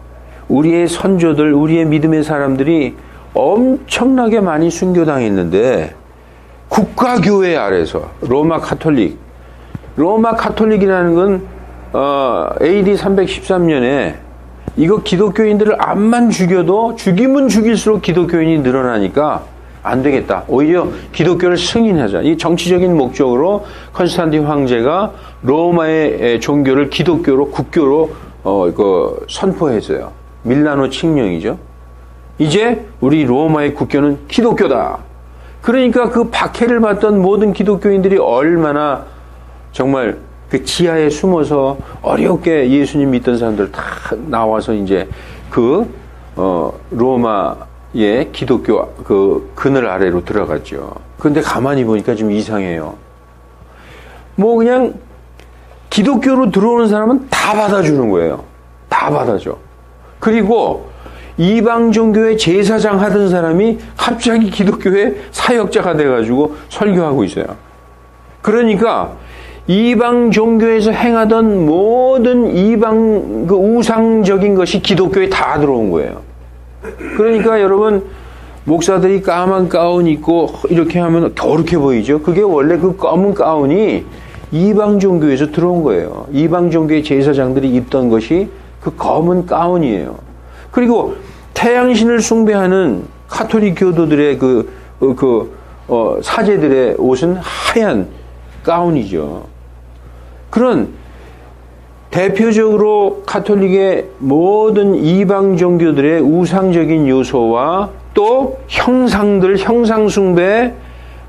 우리의 선조들, 우리의 믿음의 사람들이 엄청나게 많이 순교당했는데 국가교회 아래서 로마 카톨릭이라는 건 AD 313년에 이거 기독교인들을 암만 죽여도 죽이면 죽일수록 기독교인이 늘어나니까 안 되겠다. 오히려 기독교를 승인하자. 이 정치적인 목적으로 컨스탄틴 황제가 로마의 종교를 기독교로 국교로 선포했어요. 밀라노 칙령이죠. 이제 우리 로마의 국교는 기독교다. 그러니까 그 박해를 받던 모든 기독교인들이 얼마나 정말 그 지하에 숨어서 어렵게 예수님 믿던 사람들 다 나와서 이제 로마의 기독교 그 그늘 아래로 들어갔죠. 그런데 가만히 보니까 좀 이상해요. 뭐 그냥 기독교로 들어오는 사람은 다 받아주는 거예요. 다 받아줘. 그리고 이방 종교의 제사장 하던 사람이 갑자기 기독교의 사역자가 돼가지고 설교하고 있어요. 그러니까 이방 종교에서 행하던 모든 이방 그 우상적인 것이 기독교에 다 들어온 거예요. 그러니까 여러분 목사들이 까만 가운 입고 이렇게 하면 거룩해 보이죠. 그게 원래 그 검은 가운이 이방 종교에서 들어온 거예요. 이방 종교의 제사장들이 입던 것이 그 검은 가운이에요. 그리고 태양신을 숭배하는 카톨릭 교도들의 사제들의 옷은 하얀 가운이죠. 그런 대표적으로 카톨릭의 모든 이방 종교들의 우상적인 요소와 또 형상 숭배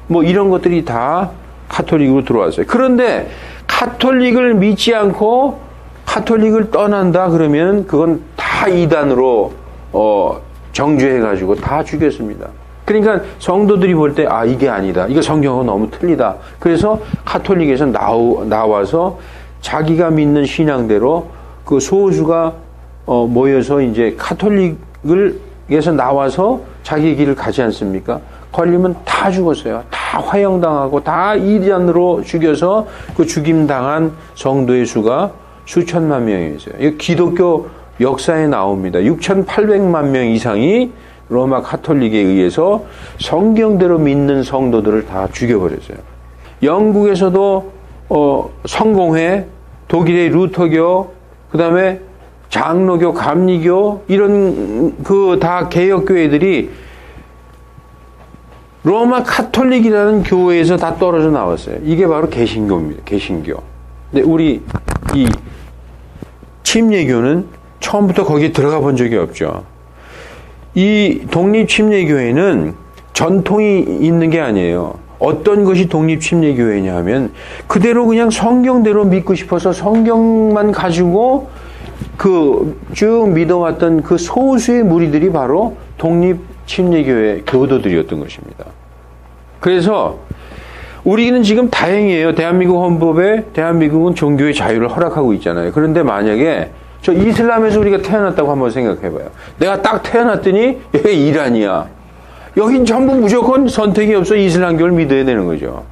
뭐 이런 것들이 다 카톨릭으로 들어왔어요. 그런데 카톨릭을 믿지 않고 카톨릭을 떠난다 그러면 그건 다 이단으로 정죄해가지고 다 죽였습니다. 그러니까 성도들이 볼 때 이게 아니다. 이거 성경하고 너무 틀리다. 그래서 카톨릭에서 나와서 자기가 믿는 신앙대로 그 소수가 모여서 이제 카톨릭에서 나와서 자기 길을 가지 않습니까? 걸리면 다 죽었어요. 다 화형당하고 다 이단으로 죽여서 그 죽임당한 성도의 수가 수천만 명이었어요. 이 기독교 역사에 나옵니다. 6,800만 명 이상이 로마 카톨릭에 의해서 성경대로 믿는 성도들을 다 죽여버렸어요. 영국에서도 성공회, 독일의 루터교, 그 다음에 장로교, 감리교 이런 그 다 개혁교회들이 로마 카톨릭이라는 교회에서 다 떨어져 나왔어요. 이게 바로 개신교입니다. 개신교. 근데 우리 이 침례교는 처음부터 거기에 들어가 본 적이 없죠. 이 독립침례교회는 전통이 있는 게 아니에요. 어떤 것이 독립침례교회냐 하면 그대로 그냥 성경대로 믿고 싶어서 성경만 가지고 그 쭉 믿어왔던 그 소수의 무리들이 바로 독립침례교회 교도들이었던 것입니다. 그래서 우리는 지금 다행이에요. 대한민국 헌법에 대한민국은 종교의 자유를 허락하고 있잖아요. 그런데 만약에 저 이슬람에서 우리가 태어났다고 한번 생각해봐요. 내가 딱 태어났더니 여기 이란이야. 여긴 전부 무조건 선택이 없어 이슬람교를 믿어야 되는 거죠.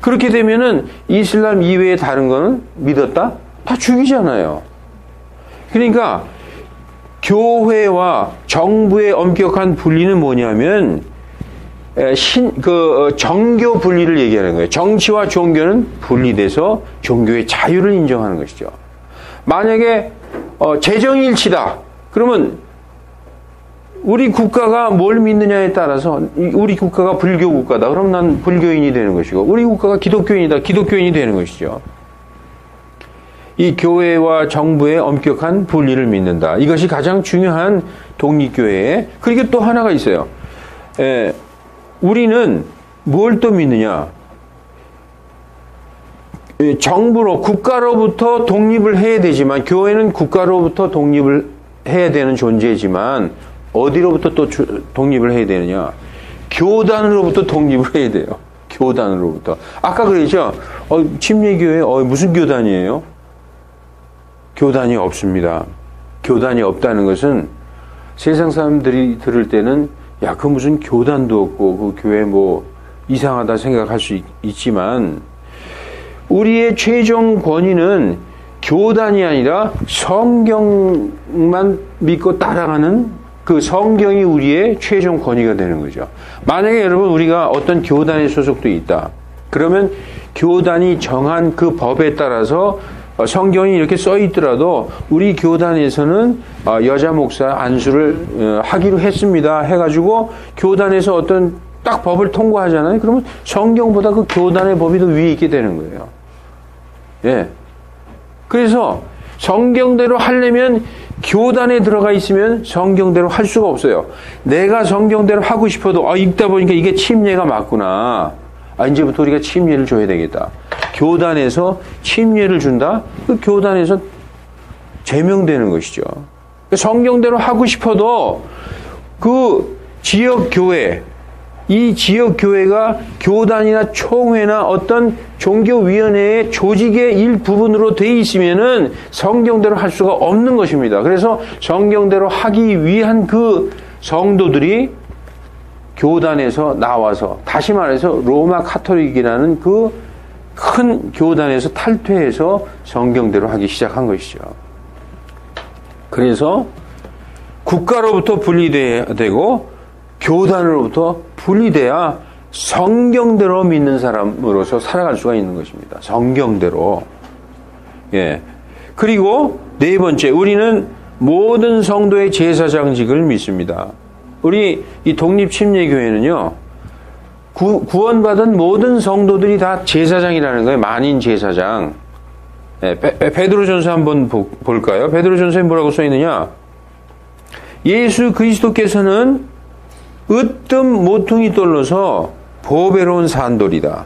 그렇게 되면은 이슬람 이외에 다른 거는 믿었다? 다 죽이잖아요. 그러니까 교회와 정부의 엄격한 분리는 뭐냐면 정교 분리를 얘기하는 거예요. 정치와 종교는 분리돼서 종교의 자유를 인정하는 것이죠. 만약에 재정일치다. 그러면 우리 국가가 뭘 믿느냐에 따라서 우리 국가가 불교 국가다. 그럼 난 불교인이 되는 것이고 우리 국가가 기독교인이다. 기독교인이 되는 것이죠. 이 교회와 정부의 엄격한 분리를 믿는다. 이것이 가장 중요한 독립교회에. 그리고 또 하나가 있어요. 우리는 뭘 또 믿느냐? 정부로, 국가로부터 독립을 해야 되지만, 교회는 국가로부터 독립을 해야 되는 존재지만, 어디로부터 또 독립을 해야 되느냐? 교단으로부터 독립을 해야 돼요. 교단으로부터. 아까 그랬죠? 침례교회, 무슨 교단이에요? 교단이 없습니다. 교단이 없다는 것은 세상 사람들이 들을 때는, 야, 그 무슨 교단도 없고, 그 교회 뭐 이상하다 생각할 수 있지만, 우리의 최종 권위는 교단이 아니라 성경만 믿고 따라가는 그 성경이 우리의 최종 권위가 되는 거죠. 만약에 여러분 우리가 어떤 교단에 소속돼 있다. 그러면 교단이 정한 그 법에 따라서 성경이 이렇게 써 있더라도 우리 교단에서는 여자 목사 안수를 하기로 했습니다. 해가지고 교단에서 어떤 딱 법을 통과하잖아요. 그러면 성경보다 그 교단의 법이 더 위에 있게 되는 거예요. 예. 그래서 성경대로 하려면 교단에 들어가 있으면 성경대로 할 수가 없어요. 내가 성경대로 하고 싶어도 읽다 보니까 이게 침례가 맞구나. 이제부터 우리가 침례를 줘야 되겠다. 교단에서 침례를 준다? 그 교단에서 제명되는 것이죠. 성경대로 하고 싶어도 그 지역교회, 이 지역교회가 교단이나 총회나 어떤 종교위원회의 조직의 일부분으로 돼 있으면은 성경대로 할 수가 없는 것입니다. 그래서 성경대로 하기 위한 그 성도들이 교단에서 나와서, 다시 말해서 로마 카톨릭이라는 그 큰 교단에서 탈퇴해서 성경대로 하기 시작한 것이죠. 그래서 국가로부터 분리돼야 되고 교단으로부터 분리돼야 성경대로 믿는 사람으로서 살아갈 수가 있는 것입니다. 성경대로. 예. 그리고 네 번째, 우리는 모든 성도의 제사장직을 믿습니다. 우리 이 독립침례교회는요, 구원받은 모든 성도들이 다 제사장이라는 거예요. 만인 제사장. 예, 베드로전서 한번 볼까요? 베드로전서에 뭐라고 써 있느냐? 예수 그리스도께서는 으뜸 모퉁이 돌로서 보배로운 산돌이다.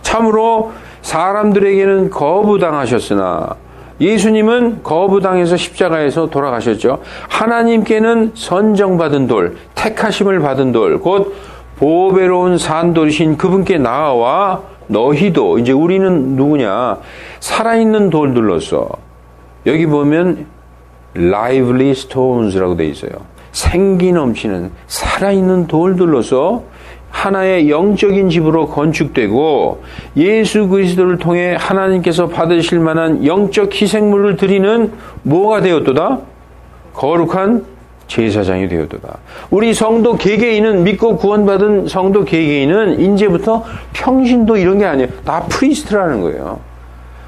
참으로 사람들에게는 거부당하셨으나 예수님은 거부당해서 십자가에서 돌아가셨죠. 하나님께는 선정받은 돌, 택하심을 받은 돌, 곧 보배로운 산돌이신 그분께 나아와 너희도, 이제 우리는 누구냐? 살아있는 돌들로서, 여기 보면 lively stones라고 되어 있어요. 생기 넘치는 살아있는 돌들로서 하나의 영적인 집으로 건축되고 예수 그리스도를 통해 하나님께서 받으실 만한 영적 희생물을 드리는 뭐가 되었도다? 거룩한 제사장이 되었도다. 우리 성도 개개인은, 믿고 구원받은 성도 개개인은 이제부터 평신도 이런 게 아니에요. 다 프리스트라는 거예요.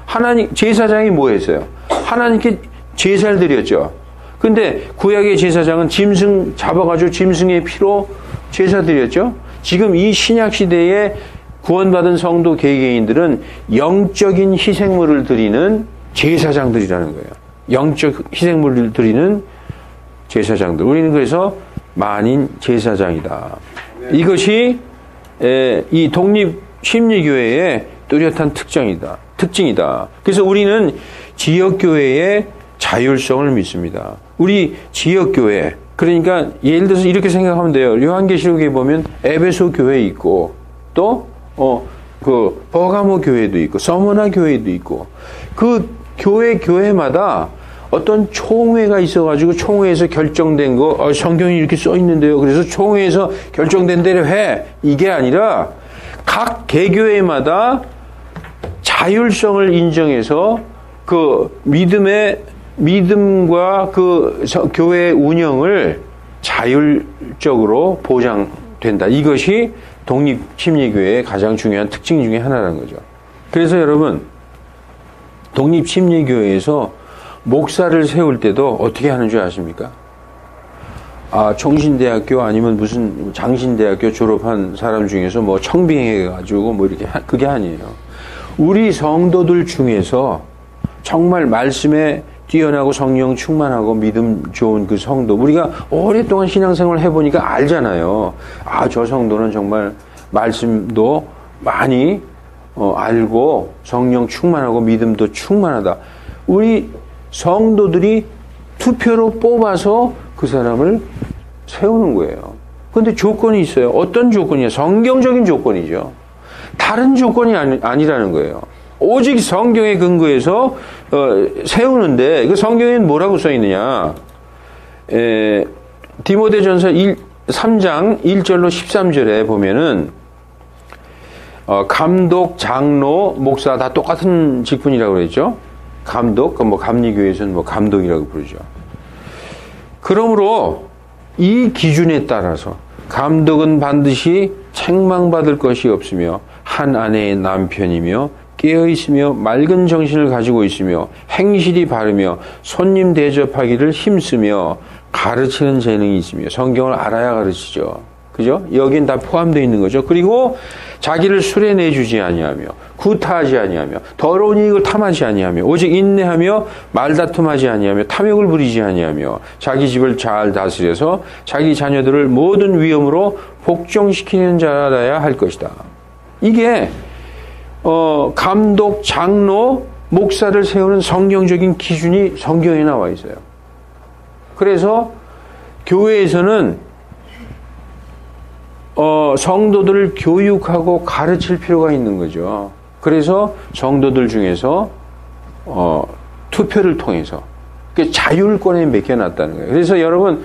하나님, 제사장이 뭐 했어요? 하나님께 제사를 드렸죠. 근데 구약의 제사장은 짐승 잡아가지고 짐승의 피로 제사 드렸죠. 지금 이 신약 시대에 구원받은 성도 개개인들은 영적인 희생물을 드리는 제사장들이라는 거예요. 영적 희생물을 드리는 제사장들. 우리는 그래서 만인 제사장이다. 이것이 이 독립 심리교회의 뚜렷한 특징이다. 그래서 우리는 지역교회의 자율성을 믿습니다. 우리 지역교회, 그러니까 예를 들어서 이렇게 생각하면 돼요. 요한계시록에 보면 에베소 교회 있고 또 그 버가모 교회도 있고 서머나 교회도 있고 그 교회마다 어떤 총회가 있어가지고 총회에서 결정된 거 성경이 이렇게 써 있는데요. 그래서 총회에서 결정된 대로 해. 이게 아니라 각 개교회마다 자율성을 인정해서 그 믿음과 그 교회 운영을 자율적으로 보장된다. 이것이 독립침례교회의 가장 중요한 특징 중에 하나라는 거죠. 그래서 여러분, 독립침례교회에서 목사를 세울 때도 어떻게 하는 줄 아십니까? 총신대학교 아니면 무슨 장신대학교 졸업한 사람 중에서 뭐 청빙해가지고 뭐 이렇게 그게 아니에요. 우리 성도들 중에서 정말 말씀에 뛰어나고 성령 충만하고 믿음 좋은 그 성도, 우리가 오랫동안 신앙생활을 해보니까 알잖아요. 아, 저 성도는 정말 말씀도 많이 알고 성령 충만하고 믿음도 충만하다. 우리 성도들이 투표로 뽑아서 그 사람을 세우는 거예요. 그런데 조건이 있어요. 어떤 조건이에요? 성경적인 조건이죠. 다른 조건이 아니라는 거예요. 오직 성경에 근거해서 세우는데, 그 성경에는 뭐라고 써 있느냐? 디모데전서 3장 1절로 13절에 보면은 감독, 장로, 목사 다 똑같은 직분이라고 그랬죠. 감독, 뭐 감리교회에서는 뭐 감독이라고 부르죠. 그러므로 이 기준에 따라서 감독은 반드시 책망받을 것이 없으며 한 아내의 남편이며 깨어있으며 맑은 정신을 가지고 있으며 행실이 바르며 손님 대접하기를 힘쓰며 가르치는 재능이 있으며, 성경을 알아야 가르치죠. 그죠? 여긴 다 포함되어 있는 거죠. 그리고 자기를 술에 내주지 아니하며 구타하지 아니하며 더러운 이익을 탐하지 아니하며 오직 인내하며 말다툼하지 아니하며 탐욕을 부리지 아니하며 자기 집을 잘 다스려서 자기 자녀들을 모든 위험으로 복종시키는 자라야 할 것이다. 이게 감독, 장로, 목사를 세우는 성경적인 기준이 성경에 나와 있어요. 그래서 교회에서는 성도들을 교육하고 가르칠 필요가 있는 거죠. 그래서 성도들 중에서 투표를 통해서 자율권에 맡겨놨다는 거예요. 그래서 여러분,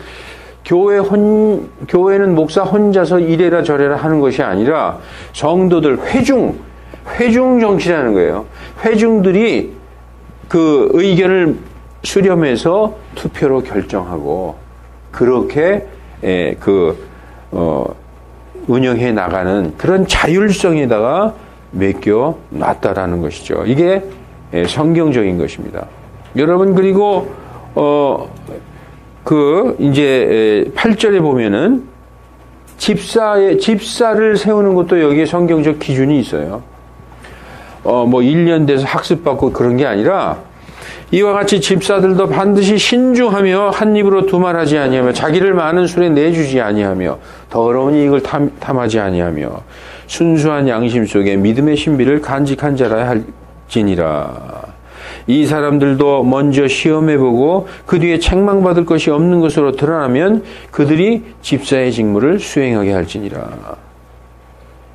교회는 목사 혼자서 이래라 저래라 하는 것이 아니라 성도들 회중 정치라는 거예요. 회중들이 그 의견을 수렴해서 투표로 결정하고 그렇게 운영해 나가는 그런 자율성에다가 맡겨 놨다라는 것이죠. 이게 성경적인 것입니다. 여러분, 그리고 이제 8절에 보면은 집사를 세우는 것도 여기에 성경적 기준이 있어요. 뭐 1년 돼서 학습받고 그런 게 아니라, 이와 같이 집사들도 반드시 신중하며 한 입으로 두말하지 아니하며 자기를 많은 술에 내주지 아니하며 더러운 이익을 탐하지 아니하며 순수한 양심 속에 믿음의 신비를 간직한 자라 할지니라. 이 사람들도 먼저 시험해보고 그 뒤에 책망받을 것이 없는 것으로 드러나면 그들이 집사의 직무를 수행하게 할지니라.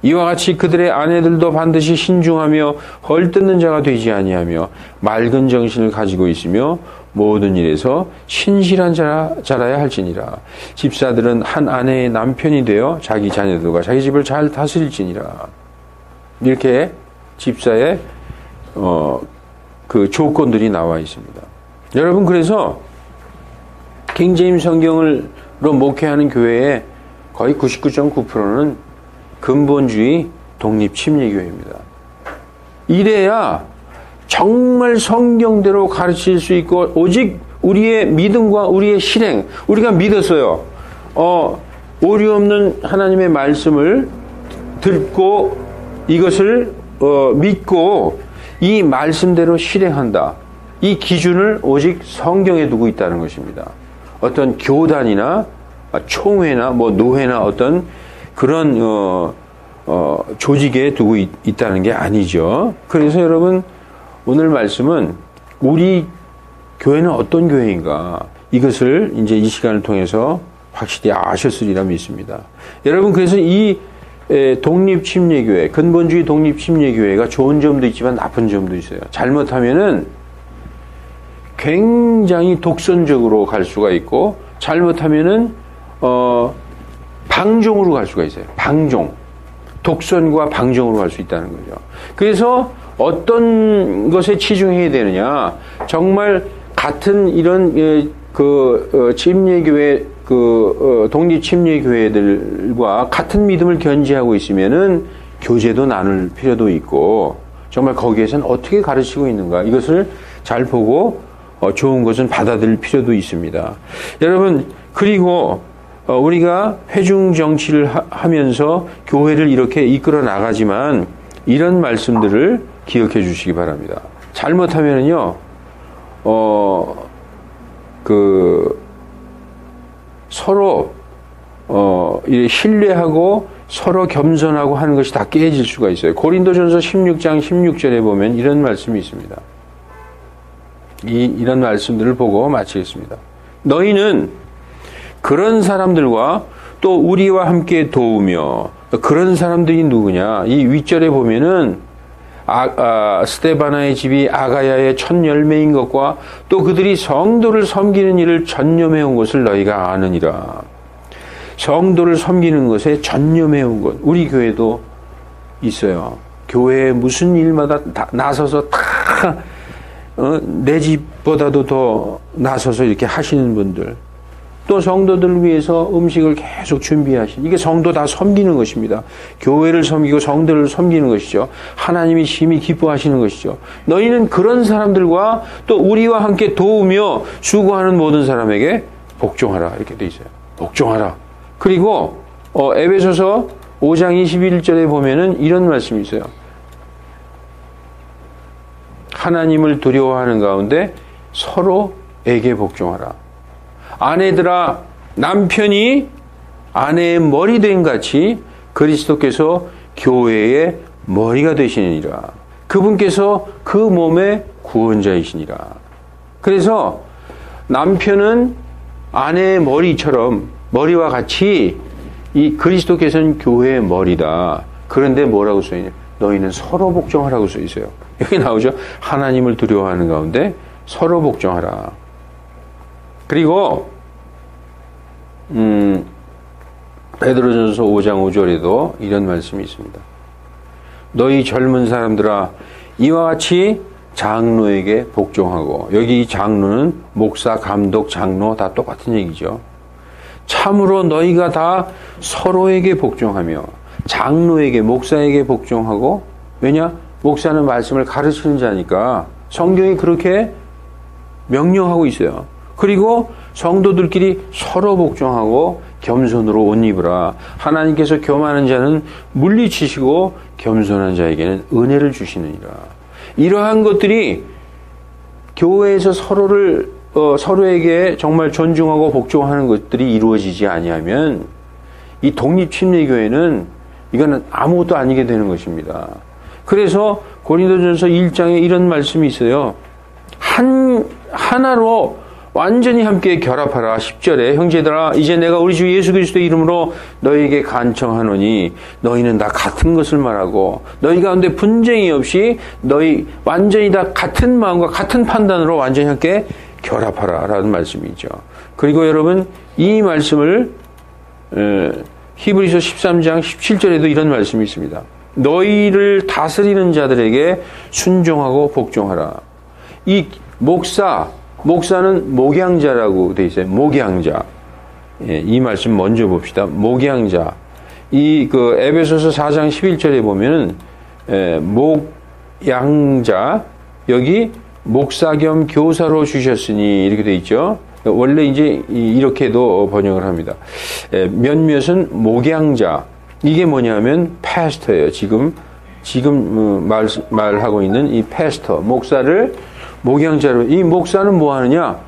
이와 같이 그들의 아내들도 반드시 신중하며 헐뜯는 자가 되지 아니하며 맑은 정신을 가지고 있으며 모든 일에서 신실한 자라야 할지니라. 집사들은 한 아내의 남편이 되어 자기 자녀들과 자기 집을 잘 다스릴지니라. 이렇게 집사의 그 조건들이 나와 있습니다. 여러분, 그래서 킹제임스 성경으로 목회하는 교회의 거의 99.9%는 근본주의 독립침례교회입니다. 이래야 정말 성경대로 가르칠 수 있고, 오직 우리의 믿음과 우리의 실행, 우리가 믿었어요. 오류 없는 하나님의 말씀을 듣고 이것을 믿고 이 말씀대로 실행한다. 이 기준을 오직 성경에 두고 있다는 것입니다. 어떤 교단이나 총회나 뭐 노회나 어떤 그런 조직에 두고 있다는 게 아니죠. 그래서 여러분, 오늘 말씀은 우리 교회는 어떤 교회인가, 이것을 이제 이 시간을 통해서 확실히 아셨으리라 믿습니다. 여러분, 그래서 이 독립침례교회, 근본주의 독립침례교회가 좋은 점도 있지만 나쁜 점도 있어요. 잘못하면은 굉장히 독선적으로 갈 수가 있고, 잘못하면은 방종으로 갈 수가 있어요. 방종. 독선과 방종으로 갈 수 있다는 거죠. 그래서 어떤 것에 치중해야 되느냐. 정말 같은 이런 침례교회, 독립침례교회들과 같은 믿음을 견지하고 있으면은 교제도 나눌 필요도 있고, 정말 거기에서는 어떻게 가르치고 있는가, 이것을 잘 보고 좋은 것은 받아들일 필요도 있습니다. 여러분, 그리고 우리가 회중 정치를 하면서 교회를 이렇게 이끌어 나가지만 이런 말씀들을 기억해 주시기 바랍니다. 잘못하면요, 서로 신뢰하고 서로 겸손하고 하는 것이 다 깨질 수가 있어요. 고린도전서 16장 16절에 보면 이런 말씀이 있습니다. 이런 말씀들을 보고 마치겠습니다. 너희는 그런 사람들과 또 우리와 함께 도우며, 그런 사람들이 누구냐? 이 윗절에 보면은 스데바나의 집이 아가야의 첫 열매인 것과 또 그들이 성도를 섬기는 일을 전념해 온 것을 너희가 아느니라. 성도를 섬기는 것에 전념해 온 것. 우리 교회도 있어요. 교회에 무슨 일마다 다 나서서 다 내 집보다도 더 나서서 이렇게 하시는 분들, 또 성도들을 위해서 음식을 계속 준비하신, 이게 성도 다 섬기는 것입니다. 교회를 섬기고 성도를 섬기는 것이죠. 하나님이 심히 기뻐하시는 것이죠. 너희는 그런 사람들과 또 우리와 함께 도우며 수고하는 모든 사람에게 복종하라, 이렇게 돼 있어요. 복종하라. 그리고 에베소서 5장 21절에 보면은 이런 말씀이 있어요. 하나님을 두려워하는 가운데 서로에게 복종하라. 아내들아, 남편이 아내의 머리된 같이 그리스도께서 교회의 머리가 되시느니라. 그분께서 그 몸의 구원자이시니라. 그래서 남편은 아내의 머리처럼, 머리와 같이 이 그리스도께서는 교회의 머리다. 그런데 뭐라고 써있냐? 너희는 서로 복종하라고 써있어요. 여기 나오죠. 하나님을 두려워하는 가운데 서로 복종하라. 그리고 베드로전서 5장 5절에도 이런 말씀이 있습니다. 너희 젊은 사람들아, 이와 같이 장로에게 복종하고, 여기 이 장로는 목사, 감독, 장로 다 똑같은 얘기죠. 참으로 너희가 다 서로에게 복종하며 장로에게, 목사에게 복종하고, 왜냐? 목사는 말씀을 가르치는 자니까 성경이 그렇게 명령하고 있어요. 그리고 성도들끼리 서로 복종하고 겸손으로 옷 입으라. 하나님께서 겸하는 자는 물리치시고 겸손한 자에게는 은혜를 주시느니라. 이러한 것들이 교회에서 서로에게 정말 존중하고 복종하는 것들이 이루어지지 아니하면 이 독립침례교회는 이거는 아무것도 아니게 되는 것입니다. 그래서 고린도전서 1장에 이런 말씀이 있어요. 하나로 완전히 함께 결합하라. 10절에 형제들아, 이제 내가 우리 주 예수 그리스도의 이름으로 너희에게 간청하노니 너희는 다 같은 것을 말하고 너희 가운데 분쟁이 없이 너희 완전히 다 같은 마음과 같은 판단으로 완전히 함께 결합하라 라는 말씀이죠. 그리고 여러분, 이 말씀을 히브리서 13장 17절에도 이런 말씀이 있습니다. 너희를 다스리는 자들에게 순종하고 복종하라. 이 목사는 목양자라고 되어 있어요. 목양자. 예, 이 말씀 먼저 봅시다. 목양자. 에베소서 4장 11절에 보면은, 목양자, 여기 목사 겸 교사로 주셨으니, 이렇게 되어 있죠. 원래 이제 이렇게도 번역을 합니다. 몇몇은 목양자. 이게 뭐냐면 패스터예요. 지금 말하고 있는 이 패스터, 목사를 목양자로. 이 목사는 뭐 하느냐?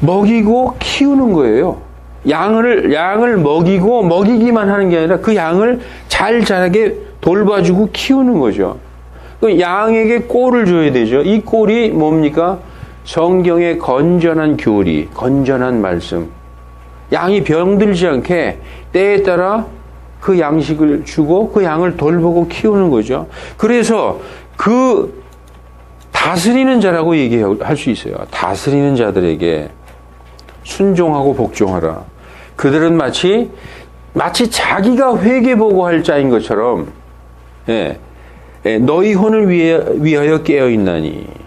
먹이고 키우는 거예요. 양을 먹이기만 하는 게 아니라 그 양을 잘 자라게 돌봐주고 키우는 거죠. 그 양에게 꼴을 줘야 되죠. 이 꼴이 뭡니까? 성경의 건전한 교리, 건전한 말씀. 양이 병들지 않게 때에 따라 그 양식을 주고 그 양을 돌보고 키우는 거죠. 그래서 그 다스리는 자라고 얘기할 수 있어요. 다스리는 자들에게 순종하고 복종하라. 그들은 마치 자기가 회개보고할 자인 것처럼, 너희 혼을 위하여 깨어있나니.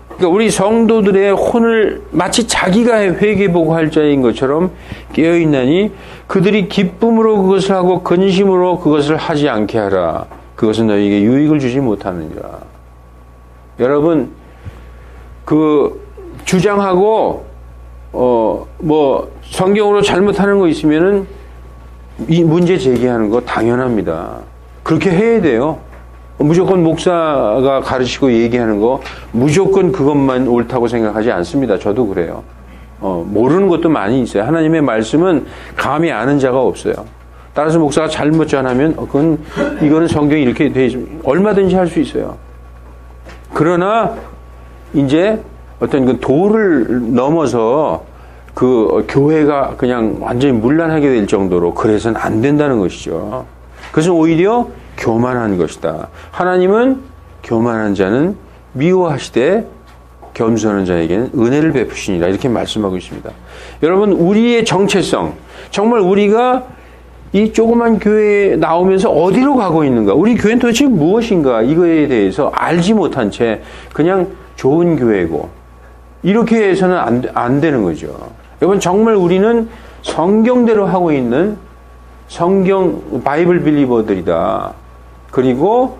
그러니까 우리 성도들의 혼을 마치 자기가 회개보고할 자인 것처럼 깨어있나니 그들이 기쁨으로 그것을 하고 근심으로 그것을 하지 않게 하라. 그것은 너희에게 유익을 주지 못하느니라. 여러분, 주장하고 성경으로 잘못하는 거 있으면은 이 문제 제기하는 거 당연합니다. 그렇게 해야 돼요. 무조건 목사가 가르치고 얘기하는 거 무조건 그것만 옳다고 생각하지 않습니다. 저도 그래요. 모르는 것도 많이 있어요. 하나님의 말씀은 감히 아는 자가 없어요. 따라서 목사가 잘못 전하면 이거는 성경이 이렇게 돼 있습니다. 얼마든지 할 수 있어요. 그러나 이제 어떤 그 도를 넘어서 그 교회가 그냥 완전히 문란하게 될 정도로 그래서는 안 된다는 것이죠. 그것은 오히려 교만한 것이다. 하나님은 교만한 자는 미워하시되 겸손한 자에게는 은혜를 베푸시니라 이렇게 말씀하고 있습니다. 여러분 우리의 정체성 정말 우리가 이 조그만 교회에 나오면서 어디로 가고 있는가 우리 교회는 도대체 무엇인가 이거에 대해서 알지 못한 채 그냥 좋은 교회고 이렇게 해서는 안 되는 거죠. 여러분 정말 우리는 성경대로 하고 있는 성경 바이블 빌리버들이다. 그리고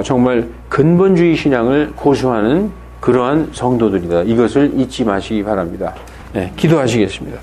정말 근본주의 신앙을 고수하는 그러한 성도들이다. 이것을 잊지 마시기 바랍니다. 네, 기도하시겠습니다.